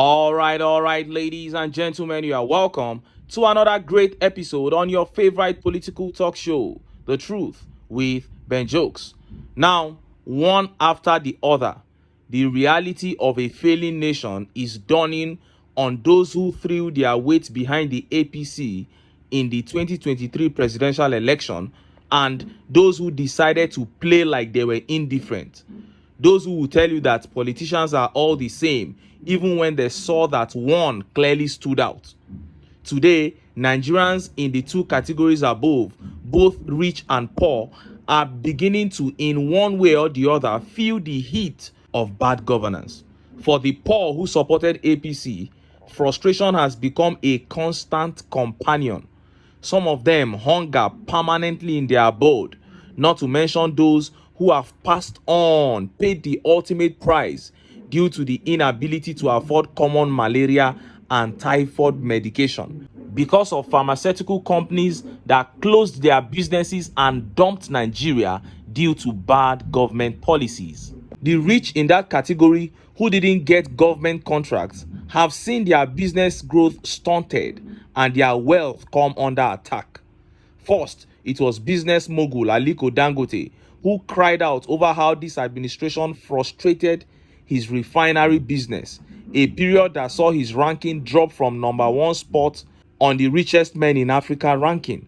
All right, ladies and gentlemen, you are welcome to another great episode on your favorite political talk show, The Truth with Ben Jokes. Now, one after the other, the reality of a failing nation is dawning on those who threw their weight behind the APC in the 2023 presidential election and those who decided to play like they were indifferent. Those who will tell you that politicians are all the same, even when they saw that one clearly stood out. Today, Nigerians in the two categories above, both rich and poor, are beginning to, in one way or the other, feel the heat of bad governance. For the poor who supported APC, frustration has become a constant companion. Some of them hunger permanently in their abode, not to mention those who have passed on, paid the ultimate price due to the inability to afford common malaria and typhoid medication because of pharmaceutical companies that closed their businesses and dumped Nigeria due to bad government policies. The rich in that category who didn't get government contracts have seen their business growth stunted and their wealth come under attack. First, it was business mogul Aliko Dangote who cried out over how this administration frustrated his refinery business, a period that saw his ranking drop from #1 spot on the richest men in Africa ranking.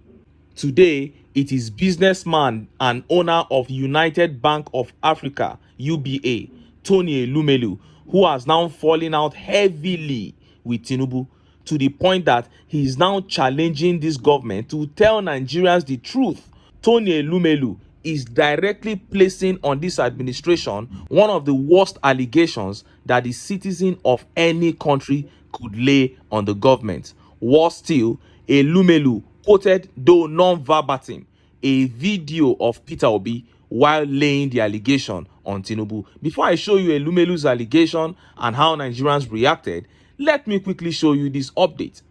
Today, it is businessman and owner of United Bank of Africa, UBA, Tony Elumelu, who has now fallen out heavily with Tinubu to the point that he is now challenging this government to tell Nigerians the truth. Tony Elumelu is directly placing on this administration one of the worst allegations that the citizen of any country could lay on the government. Worse still, Elumelu quoted, though non-verbatim, a video of Peter Obi while laying the allegation on Tinubu. Before I show you Elumelu's allegation and how Nigerians reacted, let me quickly show you this update.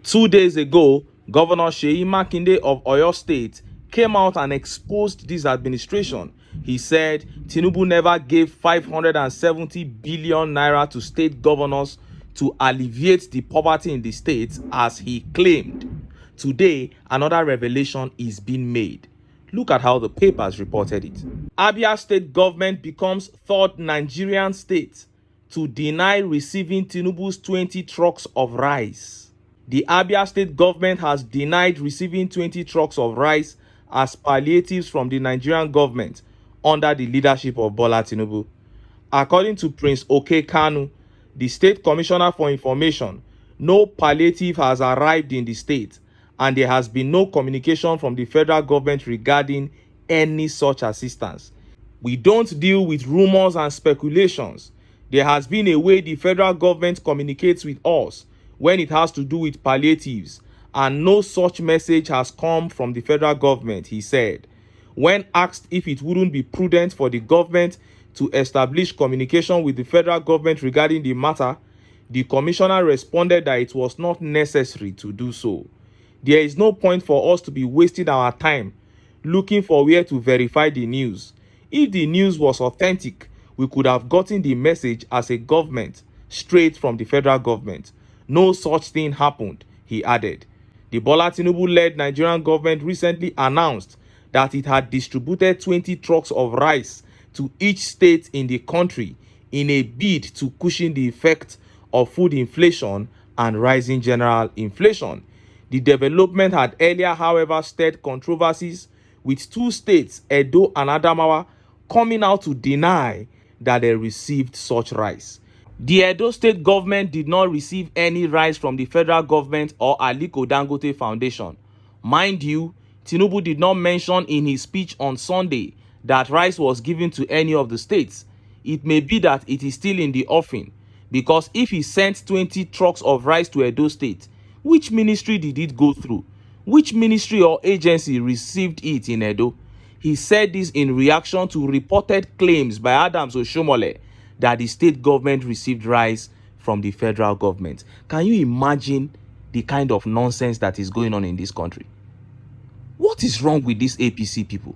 2 days ago, Governor Seyi Makinde of Oyo State came out and exposed this administration. He said Tinubu never gave 570 billion naira to state governors to alleviate the poverty in the states as he claimed. Today, another revelation is being made. Look at how the papers reported it. Abia state government becomes third Nigerian state to deny receiving Tinubu's 20 trucks of rice. The Abia state government has denied receiving 20 trucks of rice as palliatives from the Nigerian government under the leadership of Bola Tinubu. According to Prince Oke Kanu, the State Commissioner for Information, no palliative has arrived in the state and there has been no communication from the federal government regarding any such assistance. We don't deal with rumors and speculations. There has been a way the federal government communicates with us when it has to do with palliatives, and no such message has come from the federal government, he said. When asked if it wouldn't be prudent for the government to establish communication with the federal government regarding the matter, the commissioner responded that it was not necessary to do so. There is no point for us to be wasting our time looking for where to verify the news. If the news was authentic, we could have gotten the message as a government straight from the federal government. No such thing happened, he added. The Bola Tinubu-led Nigerian government recently announced that it had distributed 20 trucks of rice to each state in the country in a bid to cushion the effect of food inflation and rising general inflation. The development had earlier, however, stirred controversies, with two states, Edo and Adamawa, coming out to deny that they received such rice. The Edo state government did not receive any rice from the federal government or Aliko Dangote Foundation. Mind you, Tinubu did not mention in his speech on Sunday that rice was given to any of the states. It may be that it is still in the offing, because if he sent 20 trucks of rice to Edo State, which ministry did it go through? Which ministry or agency received it in Edo? He said this in reaction to reported claims by Adams Oshomole that the state government received rice from the federal government. Can you imagine the kind of nonsense that is going on in this country? What is wrong with these APC people?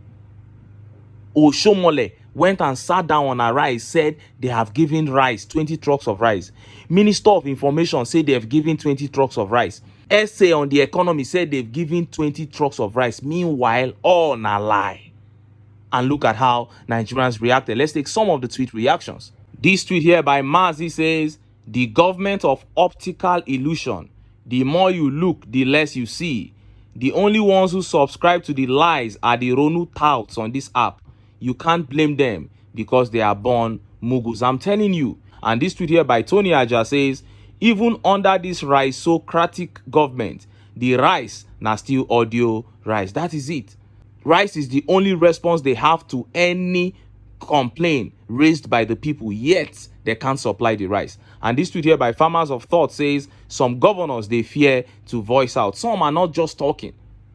Oshomole went and sat down on a rice, said they have given rice, 20 trucks of rice. Minister of Information said they have given 20 trucks of rice. Essay on the economy said they've given 20 trucks of rice. Meanwhile, all na lie. And look at how Nigerians reacted. Let's take some of the tweet reactions. This tweet here by Mazi says, the government of optical illusion. The more you look, the less you see. The only ones who subscribe to the lies are the Ronu touts on this app. You can't blame them because they are born mugus. I'm telling you. And this tweet here by Tony Aja says, even under this rice-socratic government, the rice na still audio rice. That is it. Rice is the only response they have to any complaint raised by the people, yet they can't supply the rice. And this tweet here by Farmers of Thought says, some governors, they fear to voice out. Some are not just talking.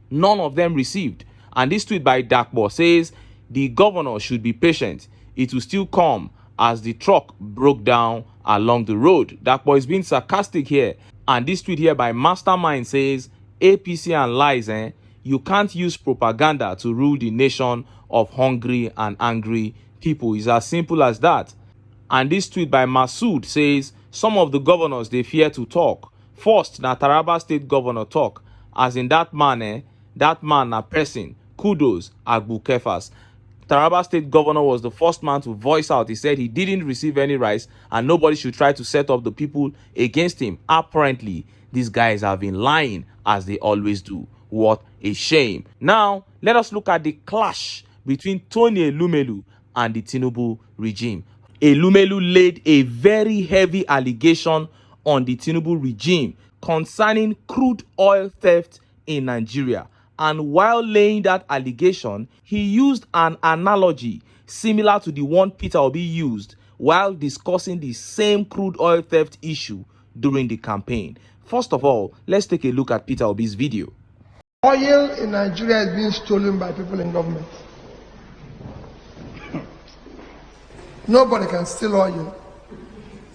None of them received. And this tweet by Dakbo says, the governor should be patient. It will still come as the truck broke down along the road. Dakbo is being sarcastic here. And this tweet here by Mastermind says, APC and lies, you can't use propaganda to rule the nation of hungry and angry people. It's as simple as that. And this tweet by Masood says, some of the governors, they fear to talk. First, na Taraba State Governor talk. As in that man, a person. Kudos, Agbu Kefas. Taraba State Governor was the first man to voice out. He said he didn't receive any rice and nobody should try to set up the people against him. Apparently, these guys have been lying as they always do. What a shame. Now, let us look at the clash between Tony Elumelu and the Tinubu regime. Elumelu laid a very heavy allegation on the Tinubu regime concerning crude oil theft in Nigeria. And while laying that allegation, he used an analogy similar to the one Peter Obi used while discussing the same crude oil theft issue during the campaign. First of all, let's take a look at Peter Obi's video. Oil in Nigeria is being stolen by people in government. Nobody can steal oil.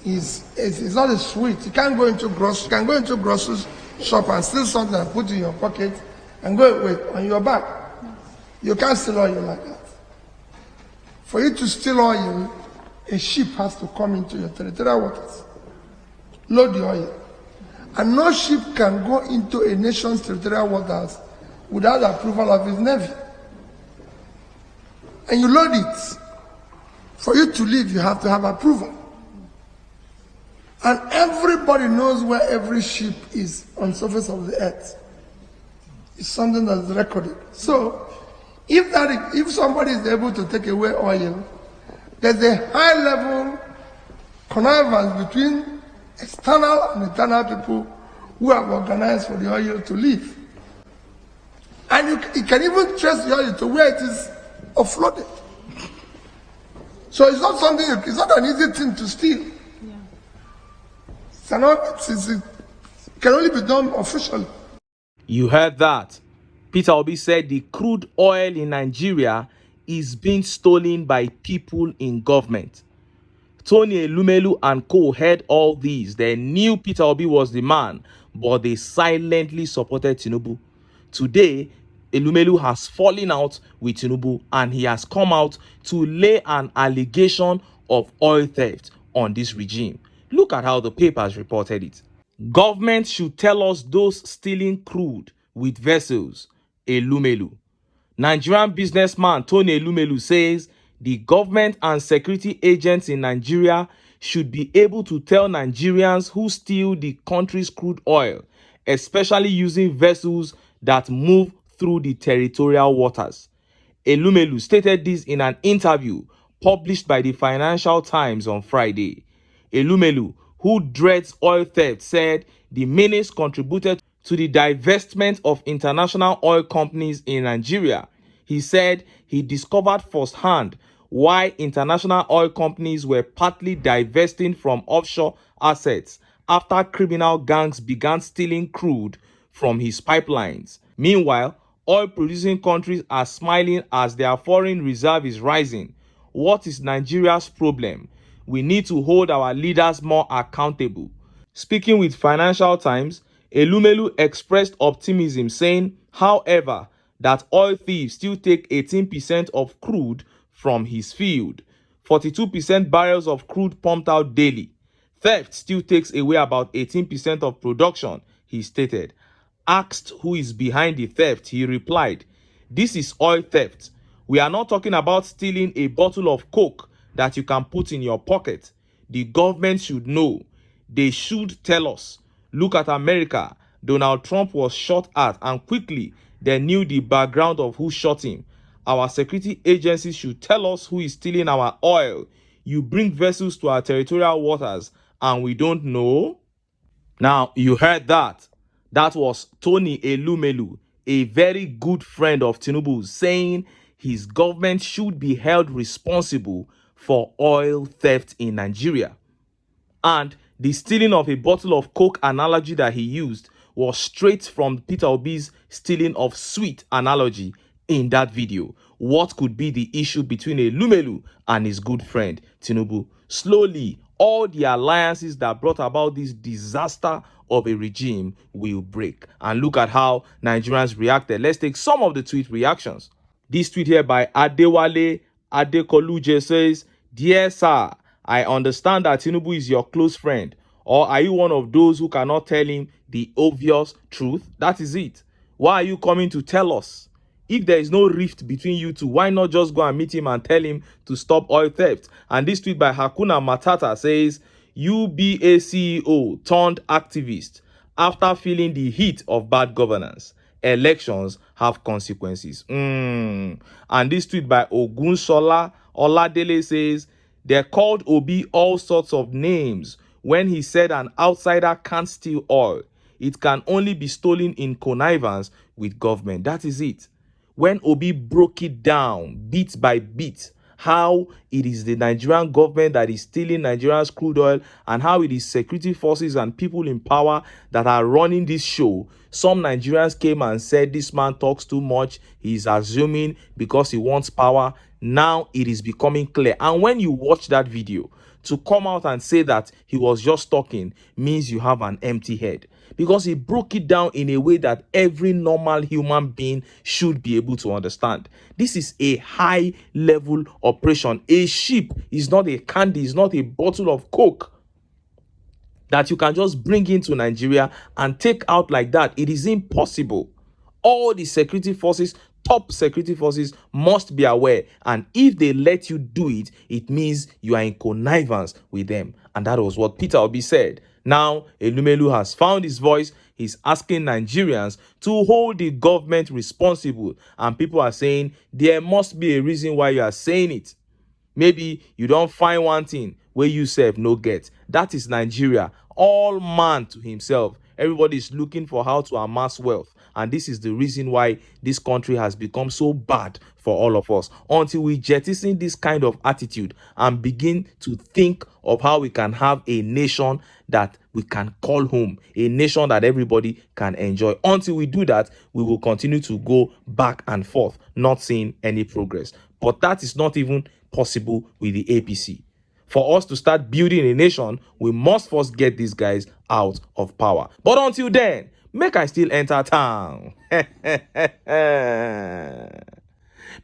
It's not a sweet. You can't go into grocery shop and steal something and put it in your pocket and go with on your back. You can't steal oil like that. For you to steal oil, a ship has to come into your territorial waters, load the oil. And no ship can go into a nation's territorial waters without the approval of its navy. And you load it. For you to leave, you have to have approval. And everybody knows where every ship is on the surface of the earth. It's something that is recorded. So, if somebody is able to take away oil, there's a high level connivance between external and internal people who have organized for the oil to leave. And you can even trace the oil to where it is offloaded. So it's not something, it's not an easy thing to steal. Yeah. It can only be done officially. You heard that. Peter Obi said the crude oil in Nigeria is being stolen by people in government. Tony Elumelu and co heard all these. They knew Peter Obi was the man, but they silently supported Tinubu. Today, Elumelu has fallen out with Tinubu and he has come out to lay an allegation of oil theft on this regime. Look at how the papers reported it. Government should tell us those stealing crude with vessels. Elumelu. Nigerian businessman Tony Elumelu says the government and security agents in Nigeria should be able to tell Nigerians who steal the country's crude oil, especially using vessels that move through the territorial waters. Elumelu stated this in an interview published by the Financial Times on Friday. Elumelu, who dreads oil theft, said the menace contributed to the divestment of international oil companies in Nigeria. He said he discovered firsthand why international oil companies were partly divesting from offshore assets after criminal gangs began stealing crude from his pipelines. Meanwhile, oil-producing countries are smiling as their foreign reserve is rising. What is Nigeria's problem? We need to hold our leaders more accountable. Speaking with Financial Times, Elumelu expressed optimism, saying, however, that oil thieves still take 18% of crude from his field. 42% barrels of crude pumped out daily. Theft still takes away about 18% of production, he stated. Asked who is behind the theft, he replied, "This is oil theft. We are not talking about stealing a bottle of Coke that you can put in your pocket. The government should know. They should tell us. Look at America. Donald Trump was shot at and quickly they knew the background of who shot him. Our security agencies should tell us who is stealing our oil. You bring vessels to our territorial waters and we don't know." Now, you heard that. That was Tony Elumelu, a very good friend of Tinubu, saying his government should be held responsible for oil theft in Nigeria. And the stealing of a bottle of Coke analogy that he used was straight from Peter Obi's stealing of sweet analogy in that video. What could be the issue between Elumelu and his good friend Tinubu? Slowly, all the alliances that brought about this disaster of a regime will break. And look at how Nigerians reacted. Let's take some of the tweet reactions. This tweet here by Adewale Adekoluje says, "Dear sir, I understand that Tinubu is your close friend. Or are you one of those who cannot tell him the obvious truth? That is it. Why are you coming to tell us? If there is no rift between you two, why not just go and meet him and tell him to stop oil theft?" And this tweet by Hakuna Matata says, "You be a CEO turned activist after feeling the heat of bad governance. Elections have consequences." And this tweet by Ogunsola Oladele says, "They called Obi all sorts of names when he said an outsider can't steal oil. It can only be stolen in connivance with government." That is it. When Obi broke it down bit by bit, how it is the Nigerian government that is stealing Nigeria's crude oil and how it is security forces and people in power that are running this show, some Nigerians came and said this man talks too much, he's assuming because he wants power. Now it is becoming clear. And when you watch that video, to come out and say that he was just talking means you have an empty head, because he broke it down in a way that every normal human being should be able to understand. This is a high level operation. A ship is not a candy, it's not a bottle of Coke that you can just bring into Nigeria and take out like that. It is impossible. All the security forces, top security forces, must be aware, and if they let you do it, it means you are in connivance with them. And that was what Peter Obi said. Now Elumelu has found his voice. He's asking Nigerians to hold the government responsible, and people are saying there must be a reason why you are saying it. Maybe you don't find one thing where you serve no get. That is Nigeria. All man to himself. Everybody is looking for how to amass wealth. And this is the reason why this country has become so bad for all of us. Until we jettison this kind of attitude and begin to think of how we can have a nation that we can call home, a nation that everybody can enjoy. Until we do that, we will continue to go back and forth, not seeing any progress. But that is not even possible with the APC. For us to start building a nation, we must first get these guys out of power. But until then, make I still enter town.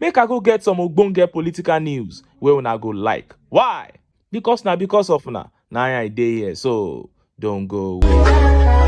Make I go get some ogbonge political news where una go like. Why? Because of una. Now I dey here, so don't go away.